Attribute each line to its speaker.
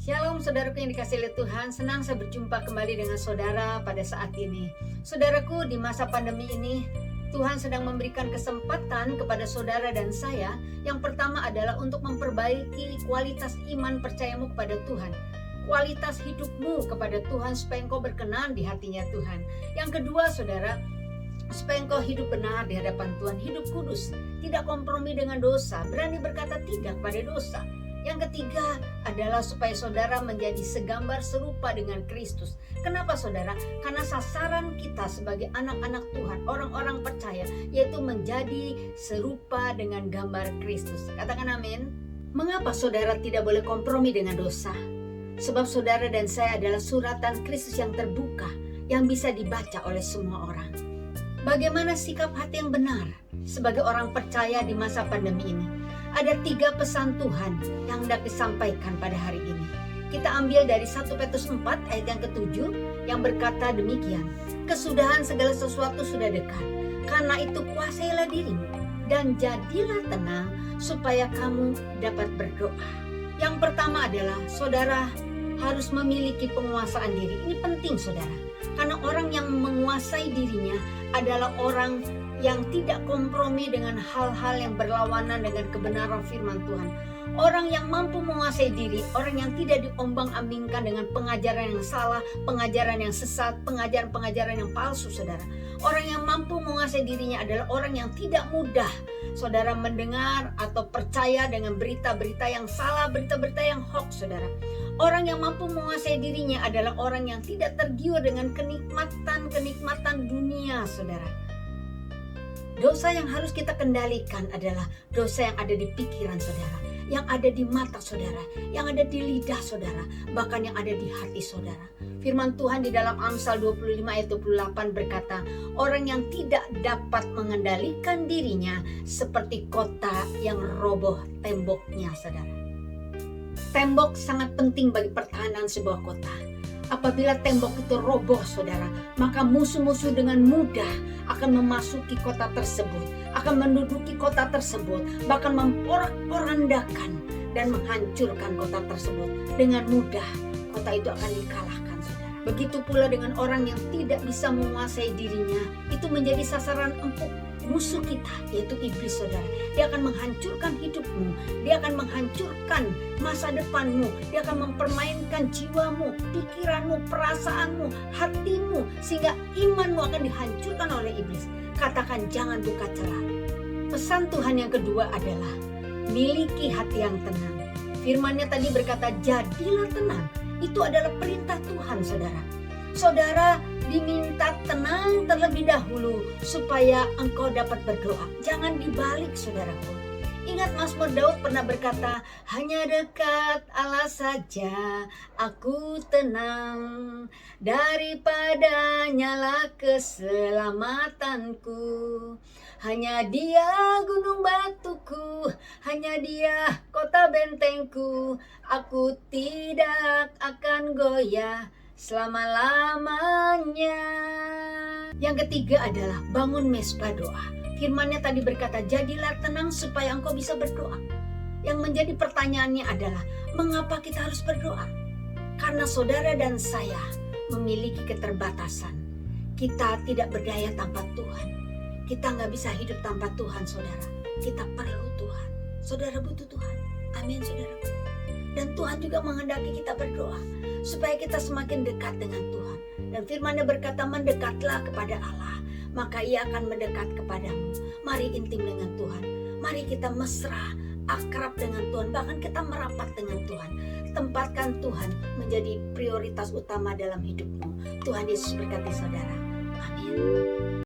Speaker 1: Shalom saudaraku yang dikasihi oleh Tuhan, senang saya berjumpa kembali dengan saudara pada saat ini. Saudaraku, di masa pandemi ini, Tuhan sedang memberikan kesempatan kepada saudara dan saya. Yang pertama adalah untuk memperbaiki kualitas iman percayamu kepada Tuhan. Kualitas hidupmu kepada Tuhan supaya engkau berkenan di hatinya Tuhan. Yang kedua saudara, supaya engkau hidup benar di hadapan Tuhan, hidup kudus, tidak kompromi dengan dosa, berani berkata tidak pada dosa. Yang ketiga adalah supaya saudara menjadi segambar serupa dengan Kristus. Kenapa saudara? Karena sasaran kita sebagai anak-anak Tuhan, orang-orang percaya, yaitu menjadi serupa dengan gambar Kristus. Katakan amin. Mengapa saudara tidak boleh kompromi dengan dosa? Sebab saudara dan saya adalah suratan Kristus yang terbuka, yang bisa dibaca oleh semua orang. Bagaimana sikap hati yang benar sebagai orang percaya di masa pandemi ini? Ada 3 pesan Tuhan yang hendak disampaikan pada hari ini. Kita ambil dari 1 Petrus 4 ayat yang ke-7 yang berkata demikian. Kesudahan segala sesuatu sudah dekat. Karena itu kuasailah dirimu dan jadilah tenang supaya kamu dapat berdoa. Yang pertama adalah saudara harus memiliki penguasaan diri. Ini penting saudara. Karena orang yang menguasai dirinya adalah orang yang tidak kompromi dengan hal-hal yang berlawanan dengan kebenaran firman Tuhan. Orang yang mampu menguasai diri, orang yang tidak diombang-ambingkan dengan pengajaran yang salah, pengajaran yang sesat, pengajaran-pengajaran yang palsu saudara. Orang yang mampu menguasai dirinya adalah orang yang tidak mudah saudara mendengar atau percaya dengan berita-berita yang salah, berita-berita yang hoax saudara. Orang yang mampu menguasai dirinya adalah orang yang tidak tergiur dengan kenikmatan dunia saudara. Dosa yang harus kita kendalikan adalah dosa yang ada di pikiran saudara, yang ada di mata saudara, yang ada di lidah saudara, bahkan yang ada di hati saudara. Firman Tuhan di dalam Amsal 25 ayat 28 berkata, orang yang tidak dapat mengendalikan dirinya seperti kota yang roboh temboknya saudara. Tembok sangat penting bagi pertahanan sebuah kota. Apabila tembok itu roboh saudara, maka musuh-musuh dengan mudah akan memasuki kota tersebut, akan menduduki kota tersebut, bahkan memporak-porandakan dan menghancurkan kota tersebut. Dengan mudah kota itu akan dikalahkan saudara. Begitu pula dengan orang yang tidak bisa menguasai dirinya, itu menjadi sasaran empuk musuh kita, yaitu iblis saudara. Dia akan menghancurkan hidupmu, dia akan menghancurkan masa depanmu, dia akan mempermainkan jiwamu, pikiranmu, perasaanmu, hatimu, sehingga imanmu akan dihancurkan oleh iblis. Katakan jangan buka celah. Pesan Tuhan yang kedua adalah miliki hati yang tenang. Firman-Nya tadi berkata jadilah tenang. Itu adalah perintah Tuhan saudara. Saudara diminta tenang terlebih dahulu supaya engkau dapat berdoa. Jangan dibalik saudaraku. Ingat Mazmur Daud pernah berkata, hanya dekat Allah saja aku tenang, daripadanya lah keselamatanku. Hanya Dia gunung batuku, hanya Dia kota bentengku, aku tidak akan goyah selama-lamanya. Yang ketiga adalah bangun mesbah doa. Firman-Nya tadi berkata, jadilah tenang supaya engkau bisa berdoa. Yang menjadi pertanyaannya adalah, mengapa kita harus berdoa? Karena saudara dan saya memiliki keterbatasan. Kita tidak berdaya tanpa Tuhan. Kita nggak bisa hidup tanpa Tuhan saudara. Kita perlu Tuhan. Saudara butuh Tuhan. Amin saudara. Dan Tuhan juga menghendaki kita berdoa supaya kita semakin dekat dengan Tuhan. Dan firman-Nya berkata, mendekatlah kepada Allah, maka Ia akan mendekat kepadamu. Mari intim dengan Tuhan. Mari kita mesra, akrab dengan Tuhan. Bahkan kita merapat dengan Tuhan. Tempatkan Tuhan menjadi prioritas utama dalam hidupmu. Tuhan Yesus berkati saudara. Amin.